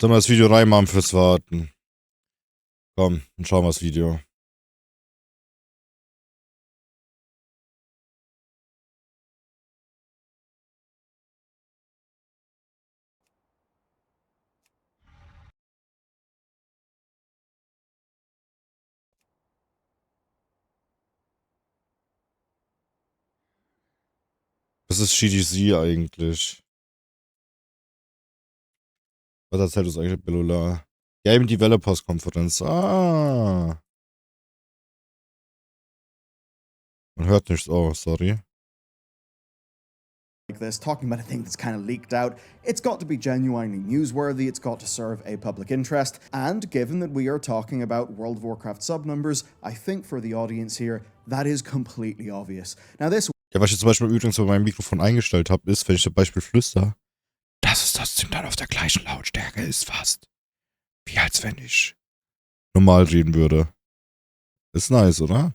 Sollen wir das Video reinmachen fürs Warten? Komm, dann schauen wir das Video. Was ist GDC eigentlich? Was erzählt uns eigentlich Bellula? Game Developers Conference. Ah. Man hört nichts. Oh, sorry. Like this, talking about a thing that's kind of leaked out, it's got to be genuinely newsworthy, it's got to serve a public interest, and given that we are talking about World of Warcraft sub-numbers, I think for the audience here, that is completely obvious. Now this... Ja, was ich zum Beispiel übrigens bei meinem Mikrofon eingestellt habe, ist, wenn ich zum Beispiel flüster, dass es trotzdem dann auf der gleichen Lautstärke ist fast. Wie als wenn ich normal reden würde. Ist nice, oder?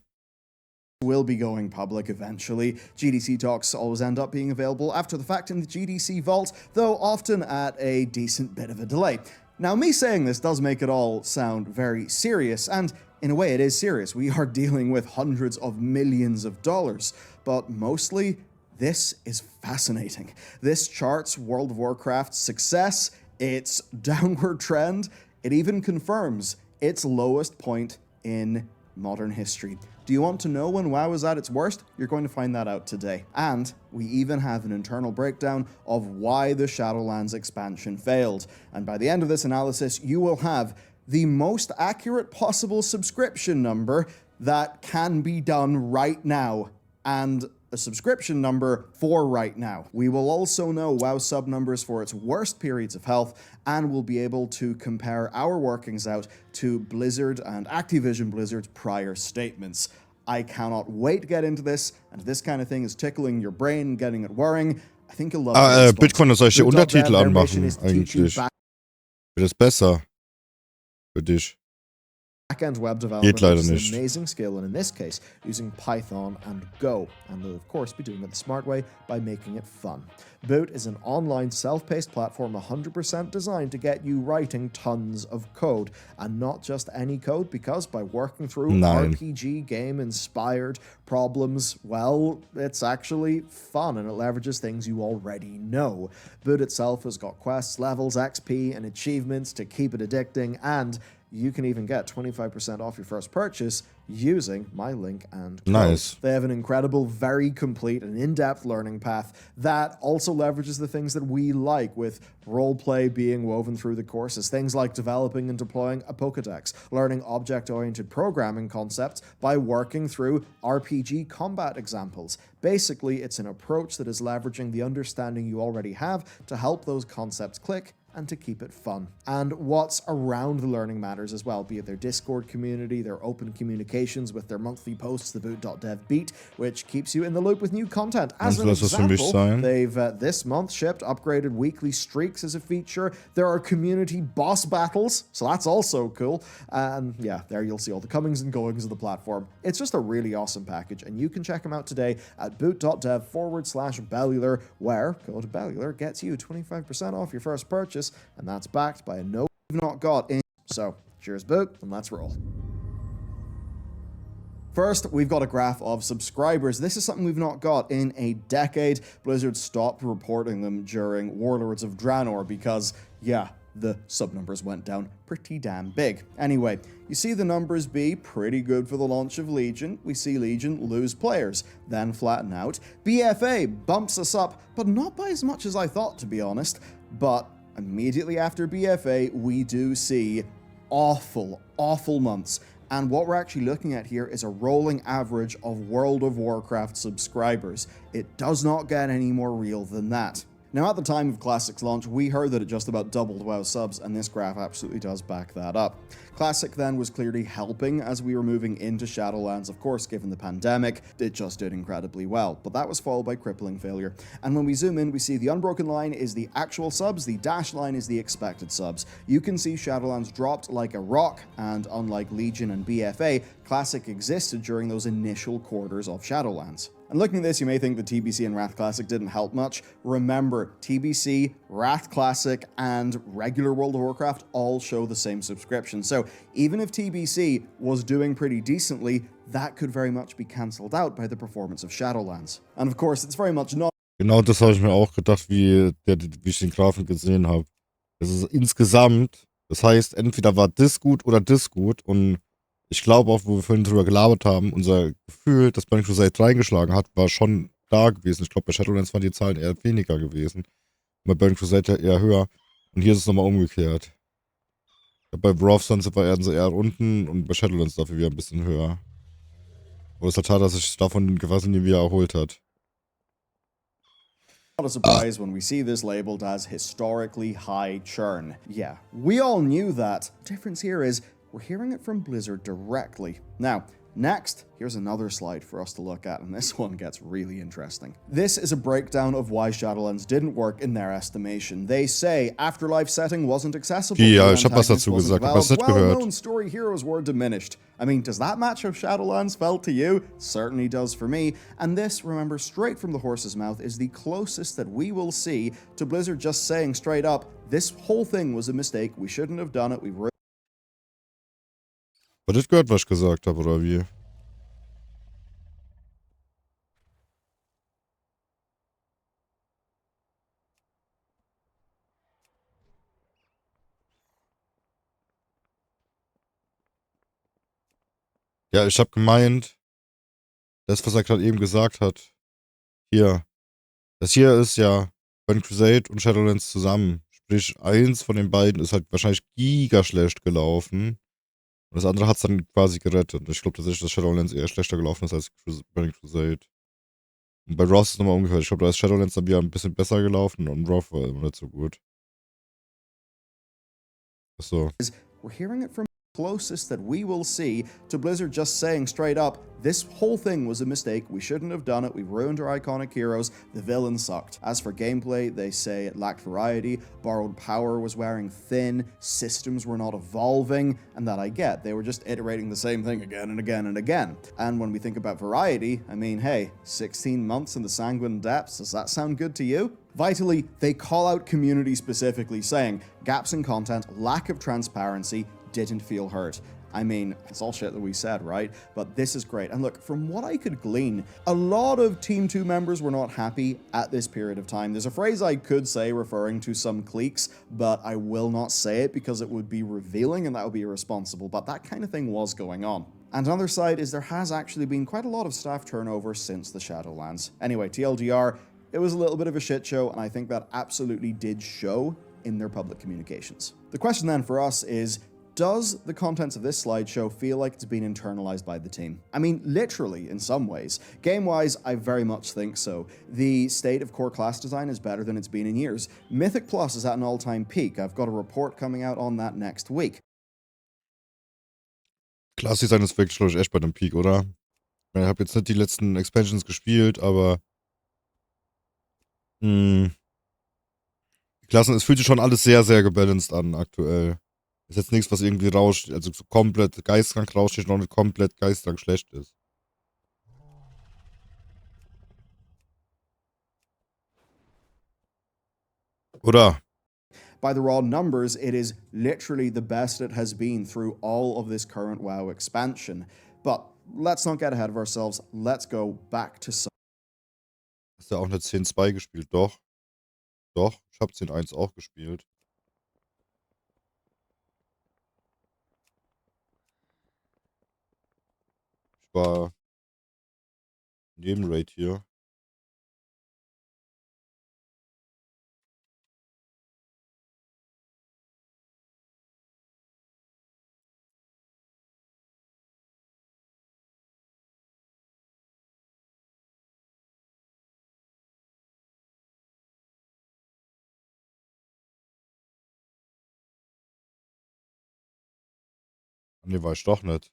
Will be going public eventually. GDC talks always end up being available after the fact in the GDC vault, though often at a decent bit of a delay. Now, me saying this does make it all sound very serious, and in a way it is serious. We are dealing with hundreds of millions of dollars, but mostly this is fascinating. This charts World of Warcraft's success, its downward trend. It even confirms its lowest point in modern history. Do you want to know when WoW is at its worst? You're going to find that out today. And we even have an internal breakdown of why the Shadowlands expansion failed. And by the end of this analysis, you will have the most accurate possible subscription number that can be done right now, and a subscription number for right now. We will also know WoW sub numbers for its worst periods of health, and we'll be able to compare our workings out to Blizzard and Activision Blizzard's prior statements. I cannot wait to get into this, and if this kind of thing is tickling your brain, getting it whirring, I think you'll love it. Bitcoin soll ich die Untertitel anmachen, eigentlich. Wird das besser? Für dich. Back-end web development is an amazing skill, and in this case, using Python and Go, and they'll of course be doing it the smart way by making it fun. Boot is an online self-paced platform 100% designed to get you writing tons of code, and not just any code, because by working through RPG game-inspired problems, well, it's actually fun, and it leverages things you already know. Boot itself has got quests, levels, XP, and achievements to keep it addicting, and you can even get 25% off your first purchase using my link and code. Nice. They have an incredible, very complete and in-depth learning path that also leverages the things that we like, with roleplay being woven through the courses. Things like developing and deploying a Pokedex, learning object-oriented programming concepts by working through RPG combat examples. Basically, it's an approach that is leveraging the understanding you already have to help those concepts click and to keep it fun. And what's around the learning matters as well, be it their Discord community, their open communications with their monthly posts, the boot.dev beat, which keeps you in the loop with new content. As an example, they've this month shipped upgraded weekly streaks as a feature. There are community boss battles, so that's also cool. And yeah, there you'll see all the comings and goings of the platform. It's just a really awesome package, and you can check them out today at boot.dev/Bellular, where code Bellular gets you 25% off your first purchase, and that's backed by a no we've not got in. So, cheers Boot, and let's roll. First, we've got a graph of subscribers. This is something we've not got in a decade. Blizzard stopped reporting them during Warlords of Draenor because, yeah, the sub-numbers went down pretty damn big. Anyway, you see the numbers be pretty good for the launch of Legion. We see Legion lose players, then flatten out. BFA bumps us up, but not by as much as I thought, to be honest. But immediately after BFA, we do see awful, awful months. And what we're actually looking at here is a rolling average of World of Warcraft subscribers. It does not get any more real than that. Now, at the time of Classic's launch, we heard that it just about doubled WoW subs, and this graph absolutely does back that up. Classic then was clearly helping as we were moving into Shadowlands. Of course, given the pandemic, it just did incredibly well, but that was followed by crippling failure. And when we zoom in, we see the unbroken line is the actual subs, the dashed line is the expected subs. You can see Shadowlands dropped like a rock, and unlike Legion and BFA, Classic existed during those initial quarters of Shadowlands. And looking at this, you may think the TBC and Wrath Classic didn't help much. Remember, TBC, Wrath Classic, and regular World of Warcraft all show the same subscription. So even if TBC was doing pretty decently, that could very much be cancelled out by the performance of Shadowlands. And of course, it's very much not. Genau das habe ich mir auch gedacht, wie ich den Graphen gesehen habe. Das ist insgesamt, das heißt, entweder war das gut oder das gut. Und ich glaube auch, wo wir vorhin drüber gelabert haben, unser Gefühl, dass Burning Crusade reingeschlagen hat, war schon da gewesen. Ich glaube, bei Shadowlands waren die Zahlen eher weniger gewesen. Bei Burning Crusade ja eher höher. Und hier ist es nochmal umgekehrt. Bei Wrath sind wir eher unten und bei Shadowlands dafür wieder ein bisschen höher. Aber es ist halt schade, dass sich davon quasi nie wieder erholt hat. Not a surprise when we see this labeled as historically high churn. Yeah, we all knew that. The difference here is we're hearing it from Blizzard directly. Now, next, here's another slide for us to look at, and this one gets really interesting. This is a breakdown of why Shadowlands didn't work in their estimation. They say Afterlife setting wasn't accessible. Ja, ich hab was dazu gesagt, aber es nicht gehört. Well-known story heroes were diminished. I mean, does that match how Shadowlands felt to you? Certainly does for me. And this, remember, straight from the horse's mouth, is the closest that we will see to Blizzard just saying straight up, this whole thing was a mistake, we shouldn't have done it, we were. Hat das gehört, was ich gesagt habe, oder wie? Ja, ich habe gemeint, das, was er gerade eben gesagt hat. Hier. Das hier ist ja Burning Crusade und Shadowlands zusammen. Sprich, eins von den beiden ist halt wahrscheinlich giga schlecht gelaufen. Und das andere hat es dann quasi gerettet. Ich glaube tatsächlich, dass Shadowlands eher schlechter gelaufen ist als Burning Crusade. Und bei Wrath ist es nochmal umgekehrt. Ich glaube, da ist Shadowlands dann wieder ein bisschen besser gelaufen und Wrath war immer nicht so gut. Achso. We're hearing it from closest that we will see to Blizzard just saying straight up, this whole thing was a mistake, we shouldn't have done it, we ruined our iconic heroes, the villain sucked. As for gameplay, they say it lacked variety, borrowed power was wearing thin, systems were not evolving, and that I get, they were just iterating the same thing again and again and again. And when we think about variety, I mean, hey, 16 months in the Sanguine Depths, does that sound good to you? Vitally, they call out community specifically, saying gaps in content, lack of transparency, didn't feel hurt. I mean, it's all shit that we said, right? But this is great. And look, from what I could glean, a lot of Team 2 members were not happy at this period of time. There's a phrase I could say referring to some cliques, but I will not say it because it would be revealing and that would be irresponsible. But that kind of thing was going on. And another side is there has actually been quite a lot of staff turnover since the Shadowlands. Anyway, TLDR, it was a little bit of a shit show, and I think that absolutely did show in their public communications. The question then for us is, does the contents of this slideshow feel like it's been internalized by the team? I mean, literally, in some ways. Game-wise, I very much think so. The state of core class design is better than it's been in years. Mythic Plus is at an all-time peak. I've got a report coming out on that next week. Class-Design ist wirklich, glaube ich, echt bei dem Peak, oder? Ich habe jetzt nicht die letzten Expansions gespielt, aber die Klassen, es fühlt sich schon alles sehr, sehr gebalanced an aktuell. Ist jetzt nichts, was irgendwie rauscht, also so komplett geistkrank raussteht, noch nicht komplett geistkrank schlecht ist. Oder? By the raw numbers, it is literally the best it has been through all of this current WoW expansion. But let's not get ahead of ourselves. Let's go back to some. Hast du auch eine 10-2 gespielt? Doch. Doch, ich habe 10-1 auch gespielt. Ich war in jedem Raid hier. Nee, war ich doch nicht.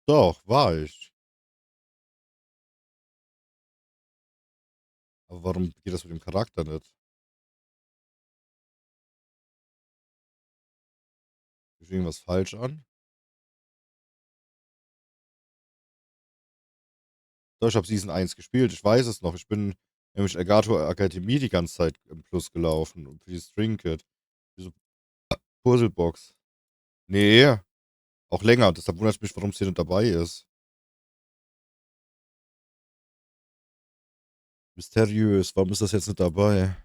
Doch, war ich. Aber warum geht das mit dem Charakter nicht? Ist irgendwas falsch an? Doch, ich habe Season 1 gespielt, ich weiß es noch. Ich bin nämlich Elgato Akademie die ganze Zeit im Plus gelaufen. Und für dieses Trinket. Diese Puzzlebox. Nee, auch länger. Deshalb wundert es mich, warum es hier nicht dabei ist. Mysteriös, warum ist das jetzt nicht dabei?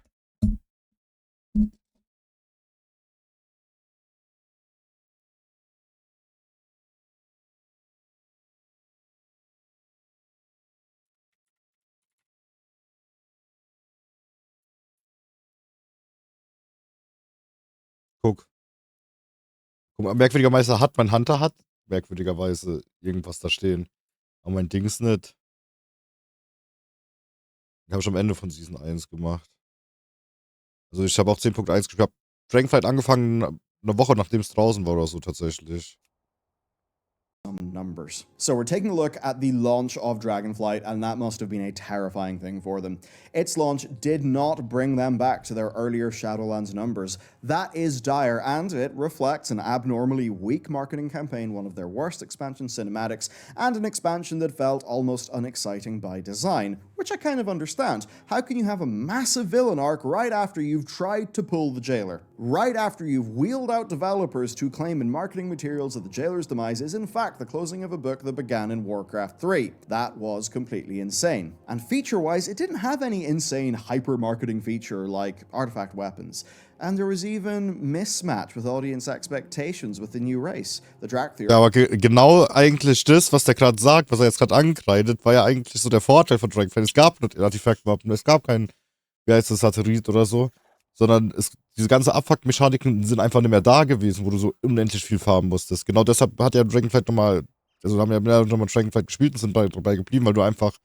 Guck. Guck mal, merkwürdigerweise hat mein Hunter merkwürdigerweise irgendwas da stehen. Aber mein Dings nicht. Den habe ich am Ende von Season 1 gemacht. Also ich habe auch 10.1 gespielt. Ich habe Dragonflight angefangen, eine Woche nachdem es draußen war oder so tatsächlich. Numbers. So we're taking a look at the launch of Dragonflight, and that must have been a terrifying thing for them. Its launch did not bring them back to their earlier Shadowlands numbers. That is dire, and it reflects an abnormally weak marketing campaign, one of their worst expansion cinematics, and an expansion that felt almost unexciting by design, which I kind of understand. How can you have a massive villain arc right after you've tried to pull the jailer? Right after you've wheeled out developers to claim in marketing materials that the jailer's demise is in fact the closing of a book that began in Warcraft 3. That was completely insane. And feature-wise, it didn't have any insane hyper-marketing feature like artifact weapons. And there was even mismatch with audience expectations with the new race, the Drakthir. Ja, aber genau eigentlich das, was der gerade sagt, was er jetzt gerade ankreidet, war ja eigentlich so der Vorteil von Dragonflight. Es gab nicht Artifact-Wappen, es gab kein, wie heißt das, Satellit oder so, sondern diese ganze Abfuck-Mechaniken sind einfach nicht mehr da gewesen, wo du so unendlich viel farmen musstest. Genau deshalb hat ja Dragonflight nochmal, also haben ja nochmal Dragonflight gespielt und sind dabei geblieben, weil du einfach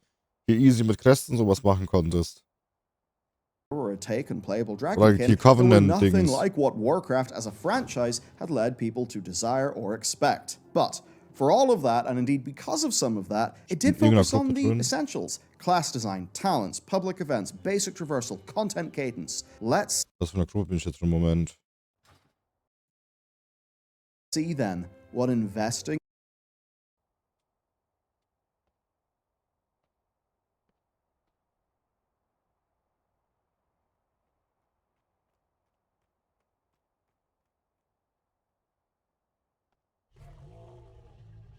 hier easy mit Cresten sowas machen konntest. Or a take and playable Like Dragonkin, Covenant nothing things. like what Warcraft as a franchise had led people to desire or expect. But for all of that, and indeed because of some of that, it did focus on the essentials. Class design, talents, public events, basic traversal, content cadence. Let's Was für eine Gruppe bin ich jetzt im Moment? see then what investing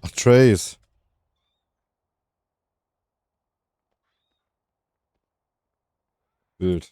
Ach, Trace. Bild.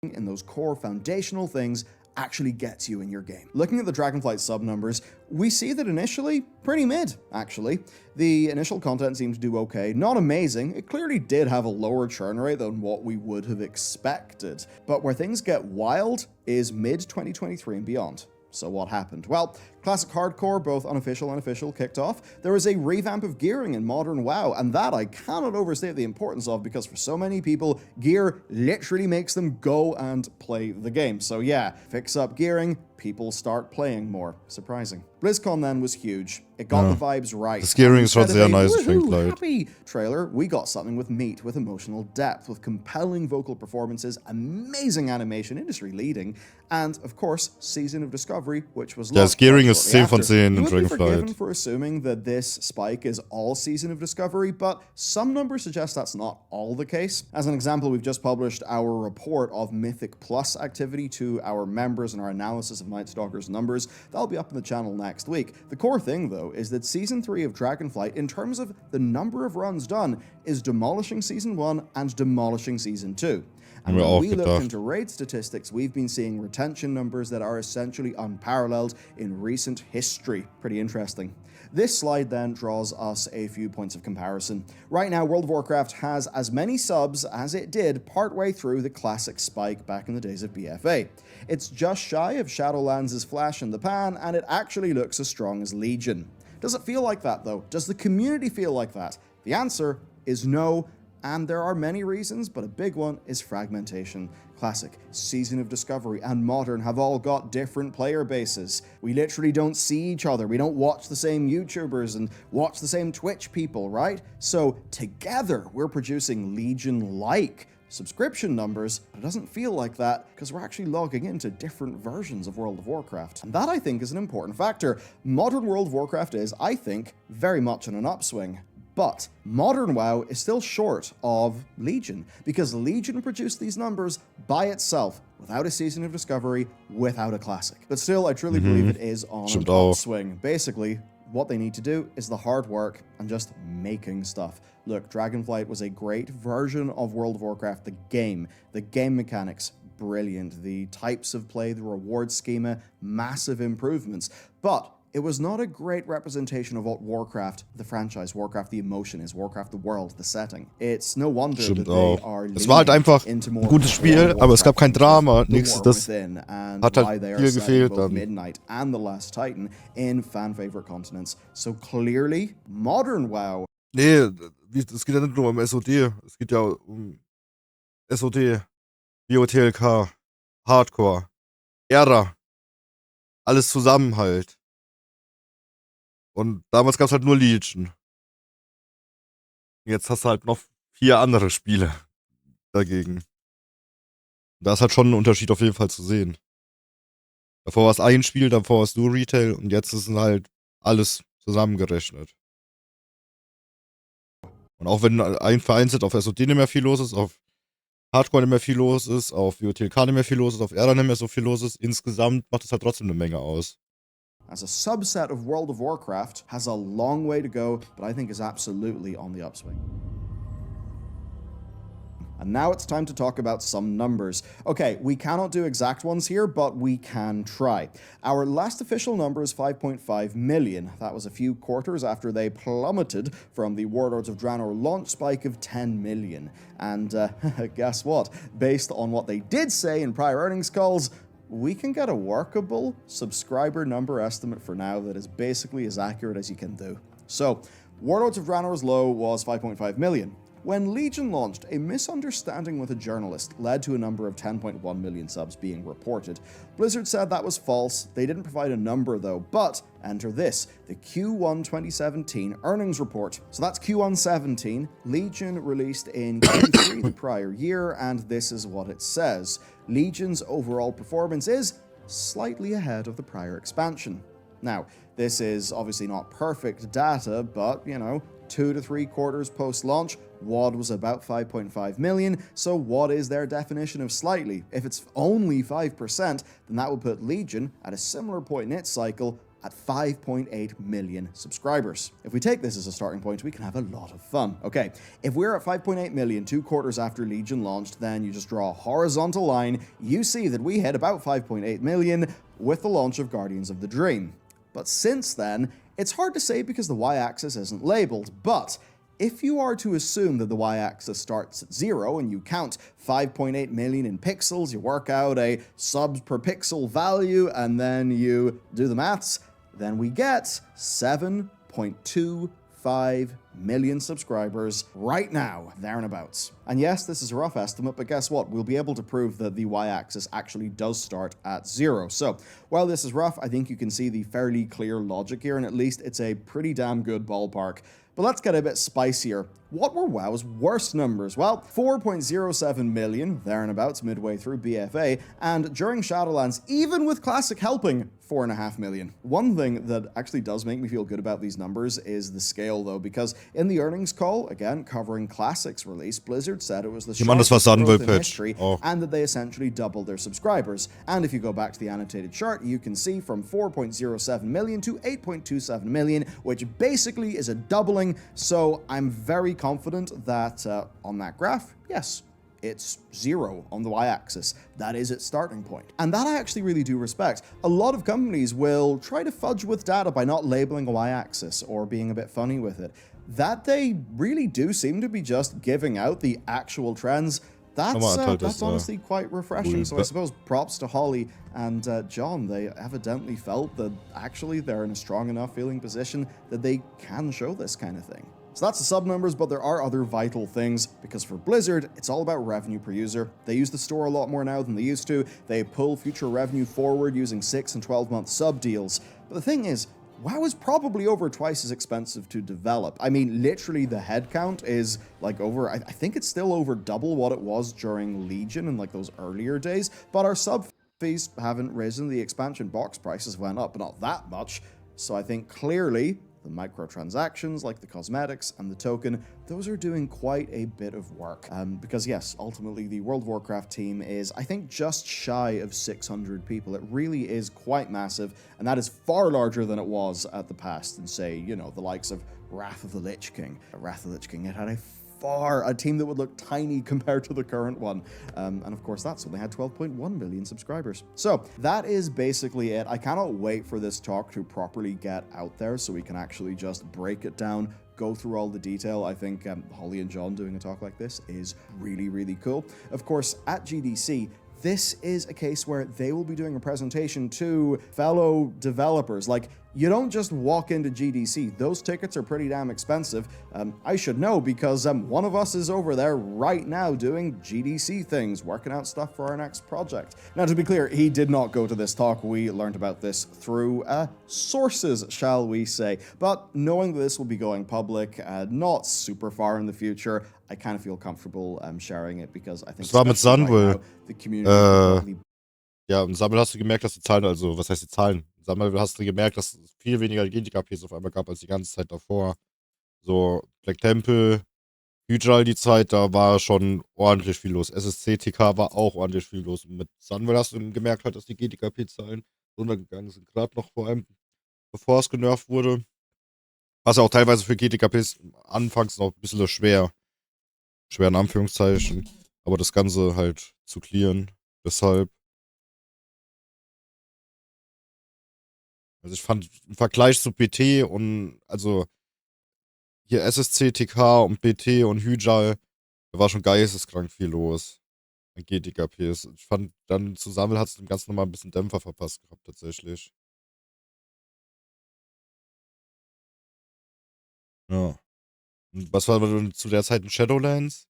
in those core foundational things actually gets you in your game. Looking at the Dragonflight sub numbers, we see that initially, pretty mid, actually. The initial content seemed to do okay. Not amazing, it clearly did have a lower churn rate than what we would have expected. But where things get wild is mid-2023 and beyond. So what happened? Well, Classic Hardcore, both unofficial and official, kicked off. There was a revamp of gearing in modern WoW, and that I cannot overstate the importance of because for so many people, gear literally makes them go and play the game. So yeah, fix up gearing, people start playing more. Surprising. BlizzCon then was huge. It got the vibes right. Das Gearing ist schon Instead sehr of a nice, woohoo, happy trailer, we got something with meat, with emotional depth, with compelling vocal performances, amazing animation, industry leading, and of course, Season of Discovery, which was Ja, das Gearing ist 10 von 10 in You would be forgiven Dragonflight. for assuming that this spike is all Season of Discovery, but some numbers suggest that's not all the case. As an example, we've just published our report of Mythic Plus activity to our members and our analysis of Night Stalker's numbers. That'll be up on the channel next week. The core thing, though, is that Season 3 of Dragonflight, in terms of the number of runs done, is demolishing Season 1 and demolishing Season 2. And when we looked into raid statistics, we've been seeing retention numbers that are essentially unparalleled in recent history. Pretty interesting. This slide then draws us a few points of comparison. Right now, World of Warcraft has as many subs as it did partway through the classic spike back in the days of BFA. It's just shy of Shadowlands' flash in the pan, and it actually looks as strong as Legion. Does it feel like that, though? Does the community feel like that? The answer is no, and there are many reasons, but a big one is fragmentation. Classic, Season of Discovery, and Modern have all got different player bases. We literally don't see each other. We don't watch the same YouTubers and watch the same Twitch people, right? So together, we're producing Legion-like subscription numbers, but it doesn't feel like that because we're actually logging into different versions of World of Warcraft. And that, I think, is an important factor. Modern World of Warcraft is, I think, very much on an upswing. But modern WoW is still short of Legion, because Legion produced these numbers by itself, without a Season of Discovery, without a Classic. But still, I truly believe it is on an upswing. Basically, what they need to do is the hard work and just making stuff. Look, Dragonflight was a great version of World of Warcraft, the game. The game mechanics, brilliant. The types of play, the reward schema, massive improvements. But it was not a great representation of what Warcraft, the franchise, Warcraft the emotion is, Warcraft the world, the setting. It's no wonder that they are es war halt einfach ein gutes Spiel, aber es gab kein Drama, nichts, das hat halt viel gefehlt dann. Midnight and the Last Titan in fan-favorite continents. So clearly, modern WoW. Nee, es geht ja nicht nur um SOD, es geht ja um SOD, BOTLK, Hardcore, Ära, alles zusammen halt. Und damals gab es halt nur Legion. Jetzt hast du halt noch 4 andere Spiele dagegen. Da ist halt schon ein Unterschied auf jeden Fall zu sehen. Davor war es ein Spiel, davor war es nur Retail und jetzt ist halt alles zusammengerechnet. Und auch wenn ein vereinzelt auf SOD nicht mehr viel los ist, auf Hardcore nicht mehr viel los ist, auf WOTLK nicht mehr viel los ist, auf Ära nicht mehr so viel los ist, insgesamt macht es halt trotzdem eine Menge aus. As a subset of World of Warcraft, has a long way to go, but I think is absolutely on the upswing. And now it's time to talk about some numbers. Okay, we cannot do exact ones here, but we can try. Our last official number is 5.5 million. That was a few quarters after they plummeted from the Warlords of Draenor launch spike of 10 million. And guess what? Based on what they did say in prior earnings calls, we can get a workable subscriber number estimate for now that is basically as accurate as you can do. So, Warlords of Draenor's low was 5.5 million. When Legion launched, a misunderstanding with a journalist led to a number of 10.1 million subs being reported. Blizzard said that was false. They didn't provide a number though, but enter this, the Q1 2017 earnings report. So that's Q1 17, Legion released in Q3 the prior year, and this is what it says. Legion's overall performance is slightly ahead of the prior expansion. Now, this is obviously not perfect data, but, 2 to 3 quarters post-launch, WoD was about 5.5 million, so what is their definition of slightly? If it's only 5%, then that would put Legion at a similar point in its cycle at 5.8 million subscribers. If we take this as a starting point, we can have a lot of fun. Okay, if we're at 5.8 million 2 quarters after Legion launched, then you just draw a horizontal line, you see that we hit about 5.8 million with the launch of Guardians of the Dream. But since then, it's hard to say because the y-axis isn't labeled, but if you are to assume that the y-axis starts at 0 and you count 5.8 million in pixels, you work out a subs per pixel value, and then you do the maths, then we get 7.25 million subscribers right now, there and abouts. And yes, this is a rough estimate, but guess what? We'll be able to prove that the y-axis actually does start at 0. So, while this is rough, I think you can see the fairly clear logic here, and at least it's a pretty damn good ballpark. But let's get a bit spicier. What were WoW's worst numbers? Well, 4.07 million, there and abouts, midway through BFA, and during Shadowlands, even with Classic helping, 4.5 million. One thing that actually does make me feel good about these numbers is the scale, though, because in the earnings call, again, covering Classic's release, Blizzard said it was the strongest growth in history, and that they essentially doubled their subscribers. And if you go back to the annotated chart, you can see from 4.07 million to 8.27 million, which basically is a doubling, so I'm very confident that on that graph, yes, it's 0 on the y-axis. That is its starting point. And that I actually really do respect. A lot of companies will try to fudge with data by not labeling a y-axis or being a bit funny with it. That they really do seem to be just giving out the actual trends. That's honestly quite refreshing. So I suppose props to Holly and John. They evidently felt that actually they're in a strong enough feeling position that they can show this kind of thing. So that's the sub numbers, but there are other vital things, because for Blizzard, it's all about revenue per user. They use the store a lot more now than they used to. They pull future revenue forward using 6 and 12-month sub deals. But the thing is, WoW is probably over twice as expensive to develop. I mean, literally the headcount is like over, I think it's still over double what it was during Legion in like those earlier days, but our sub fees haven't risen. The expansion box prices went up, but not that much. So I think clearly The microtransactions, like the cosmetics and the token, those are doing quite a bit of work. Because yes, ultimately the World of Warcraft team is, I think, just shy of 600 people. It really is quite massive, and that is far larger than it was at the past in, say, you know, the likes of Wrath of the Lich King. Wrath of the Lich King, it had a team that would look tiny compared to the current one. And of course, that's when they had 12.1 million subscribers. So that is basically it. I cannot wait for this talk to properly get out there so we can actually just break it down, go through all the detail. I think Holly and John doing a talk like this is really, really cool. Of course, at GDC, this is a case where they will be doing a presentation to fellow developers. Like, you don't just walk into GDC. Those tickets are pretty damn expensive. I should know because one of us is over there right now doing GDC things, working out stuff for our next project. Now, to be clear, he did not go to this talk. We learned about this through sources, shall we say. But knowing that this will be going public, not super far in the future, I kind of feel comfortable sharing it because I think Das war mit especially right Sunwell. now, the community will probably Ja, im Sammel hast du gemerkt, dass die Zahlen, also, was heißt die Zahlen? Im Sammel hast du gemerkt, dass es viel weniger GTKPs auf einmal gab als die ganze Zeit davor. So, Black Temple, Hydral, die Zeit, da war schon ordentlich viel los. SSC-TK war auch ordentlich viel los. Und mit Sunwell hast du gemerkt halt, dass die GTKP-Zahlen runtergegangen sind. Gerade noch vor allem, bevor es genervt wurde. Was ja auch teilweise für GTKPs anfangs noch ein bisschen schwer. Schwer in Anführungszeichen. Aber das Ganze halt zu clearen. Deshalb. Also ich fand im Vergleich zu BT und also hier SSC, TK und BT und Hydral, da war schon geisteskrank viel los an GTKPs. Ich fand dann zusammen hat es dem Ganzen nochmal ein bisschen Dämpfer verpasst gehabt, tatsächlich. Ja. Und was war denn zu der Zeit in Shadowlands?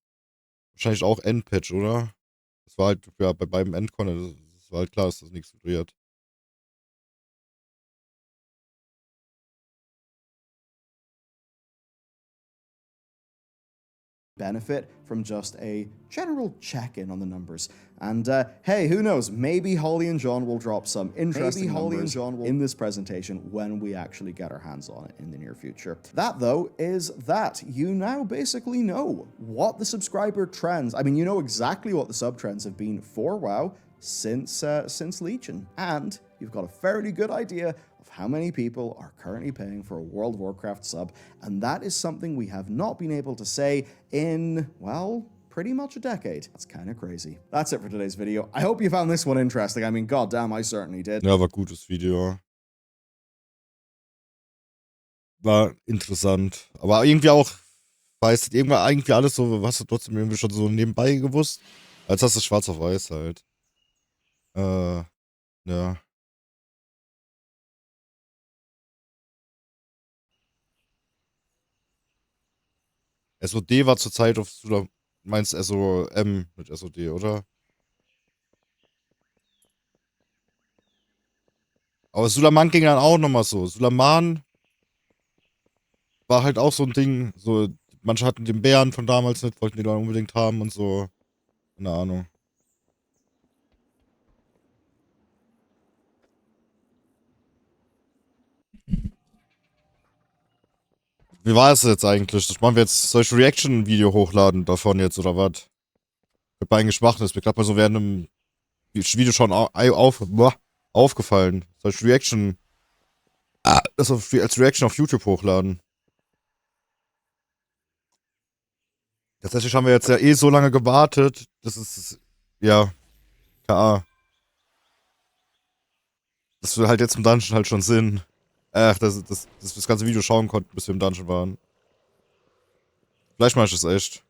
Wahrscheinlich auch Endpatch, oder? Das war halt, ja, bei beiden Endcon, das war halt klar, dass das nichts wird. benefit from just a general check-in on the numbers. And hey, who knows? Maybe Holly and John will drop some interesting numbers in this presentation when we actually get our hands on it in the near future. That, though, is that. You now basically know what the subscriber trends, I mean, you know exactly what the sub-trends have been for WoW since Legion. And you've got a fairly good idea of how many people are currently paying for a World of Warcraft sub, and that is something we have not been able to say in, well, pretty much a decade. That's kind of crazy. That's it for today's video. I hope you found this one interesting. I mean, goddamn, I certainly did. Ja, war gutes Video. War interessant. Aber irgendwie auch, weißt du, irgendwann irgendwie alles so, hast du trotzdem irgendwie schon so nebenbei gewusst. Als hast du schwarz auf weiß halt. Ja. SOD war zur Zeit auf, du meinst SOM mit SOD, oder? Aber Sulaman ging dann auch nochmal so. Sulaman war halt auch so ein Ding, so, manche hatten den Bären von damals nicht, wollten die dann unbedingt haben und so. Keine Ahnung. Wie war es jetzt eigentlich? Das machen wir jetzt, soll ich ein Reaction-Video hochladen davon jetzt, oder was? Wird mir eigentlich machen, ist mir gerade mal so während einem Video schon aufgefallen. Soll ich Reaction, das als Reaction auf YouTube hochladen? Tatsächlich haben wir jetzt ja eh so lange gewartet, das ist, ja, KA. Dass wir halt jetzt im Dungeon halt schon sind. Ach, dass wir das ganze Video schauen konnten, bis wir im Dungeon waren. Vielleicht mach ich das echt.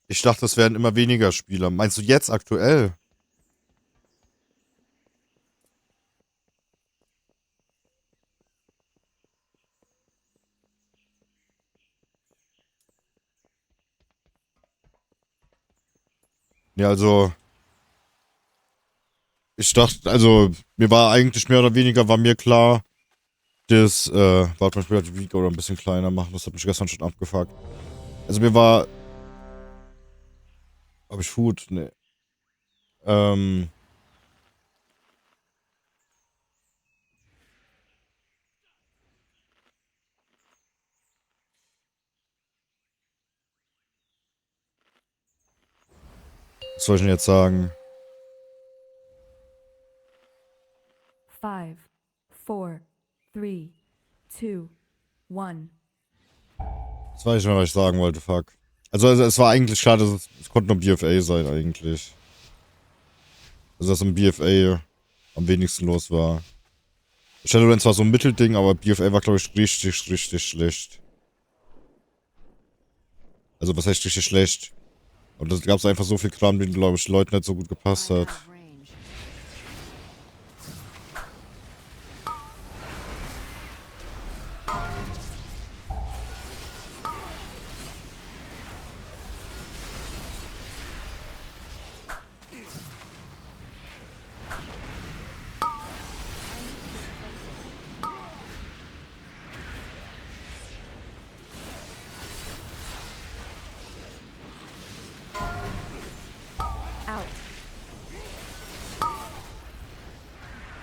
Ich dachte, es werden immer weniger Spieler. Meinst du jetzt aktuell? Ja, also. Ich dachte, also, mir war eigentlich mehr oder weniger, war mir klar, das, warte mal, ich will die Week oder ein bisschen kleiner machen. Das hat mich gestern schon abgefuckt. Also mir war... Hab ich Food? Nee. Was soll ich denn jetzt sagen? 5, 4, 3, 2, 1. Das weiß ich nicht mehr, was ich sagen wollte, fuck. Also es war eigentlich klar, dass es konnte nur BFA sein eigentlich. Also dass im BFA am wenigsten los war. Shadowlands war so ein Mittelding, aber BFA war, glaube ich, richtig, richtig schlecht. Also was heißt richtig schlecht? Und da gab es einfach so viel Kram, den, glaube ich, Leuten nicht so gut gepasst hat.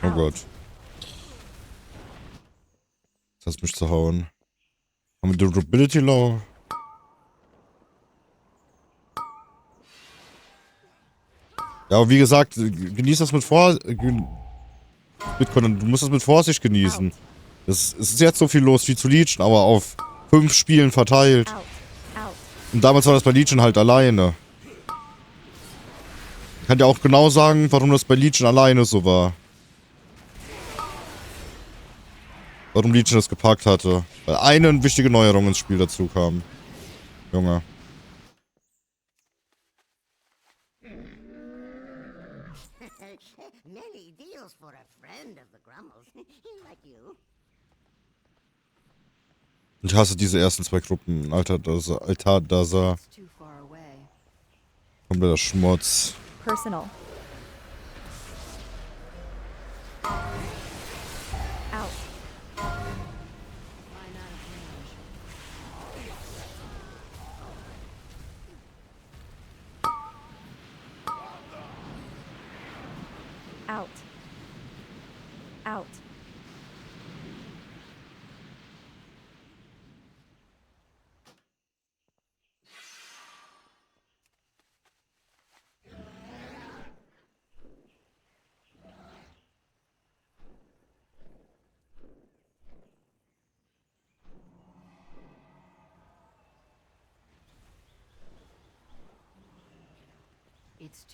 Oh Gott. Das hat mich zu hauen. Haben wir Durability Low? Ja, aber wie gesagt, genieß das mit Bitcoin, du musst das mit Vorsicht genießen. Es ist jetzt so viel los wie zu Legion, aber auf 5 Spielen verteilt. Und damals war das bei Legion halt alleine. Ich kann dir auch genau sagen, warum das bei Legion alleine so war. Warum Legion das gepackt hatte. Weil eine wichtige Neuerung ins Spiel dazu kam. Junge. Many deals for a friend of the Grummels, like you. Ich hasse diese ersten 2 Gruppen. Altar-Dasa. Kompletter Schmutz. Personal. Out. Out. Out.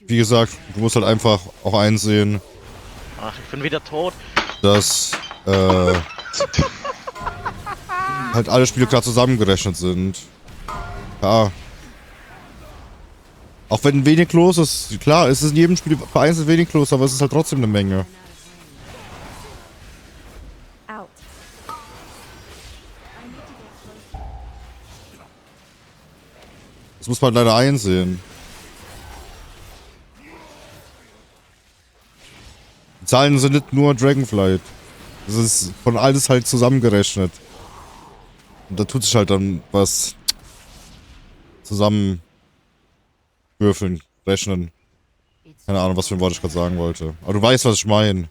Wie gesagt, du musst halt einfach auch einsehen, Ach, ich bin wieder tot. dass halt alle Spiele klar zusammengerechnet sind. Ja. Auch wenn wenig los ist, klar, es ist in jedem Spiel vereinzelt wenig los, aber es ist halt trotzdem eine Menge. Out. Das muss man halt leider einsehen. Die Zahlen sind nicht nur Dragonflight. Das ist von alles halt zusammengerechnet. Und da tut sich halt dann was zusammenwürfeln, rechnen. Keine Ahnung, was für ein Wort ich gerade sagen wollte. Aber du weißt, was ich meine.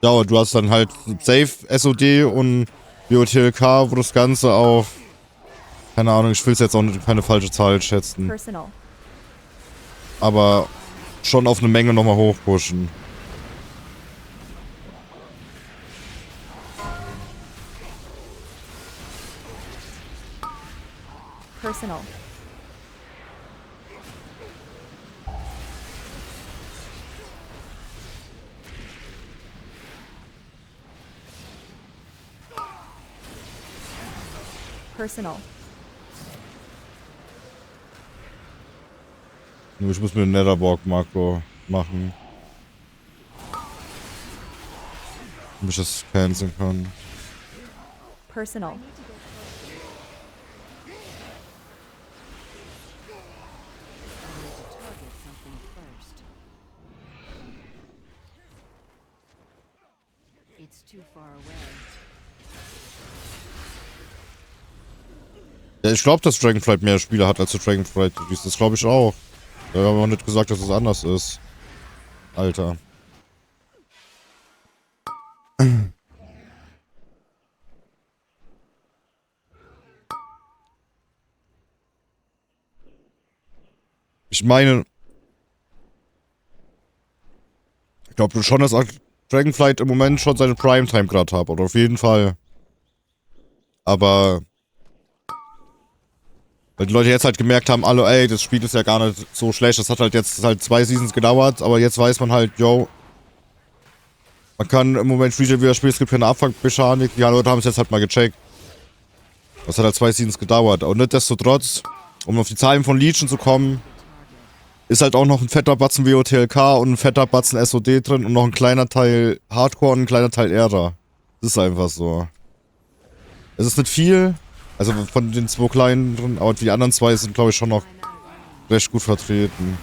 Ja, aber du hast dann halt Safe SOD und BOTLK, wo das Ganze auf... Keine Ahnung, ich will es jetzt auch nicht keine falsche Zahl schätzen. Personal. Aber schon auf eine Menge nochmal hochpushen. Personal. Personal. Nur ich muss mir einen Netherborg-Makro machen. Damit ich das canceln kann. Personal. It's too far away. Ja, ich glaube, dass Dragonflight mehr Spieler hat als der Dragonflight. Das glaube ich auch. Wir haben auch nicht gesagt, dass es anders ist. Alter. Ich meine, ich glaube schon, dass Dragonflight im Moment schon seine Primetime gerade hat, oder auf jeden Fall. Aber weil die Leute jetzt halt gemerkt haben, alle, ey, das Spiel ist ja gar nicht so schlecht. Das hat halt jetzt halt 2 Seasons gedauert, aber jetzt weiß man halt, yo, man kann im Moment Free wieder spielen, es gibt keine Abfangmechanik. Ja, Leute haben es jetzt halt mal gecheckt. Das hat halt 2 Seasons gedauert. Und nichtsdestotrotz, um auf die Zahlen von Legion zu kommen, ist halt auch noch ein fetter Batzen WOTLK und ein fetter Batzen SOD drin und noch ein kleiner Teil Hardcore und ein kleiner Teil Ära. Das ist einfach so. Es ist nicht viel, also von den 2 kleinen drin, aber die anderen 2 sind, glaube ich, schon noch recht gut vertreten.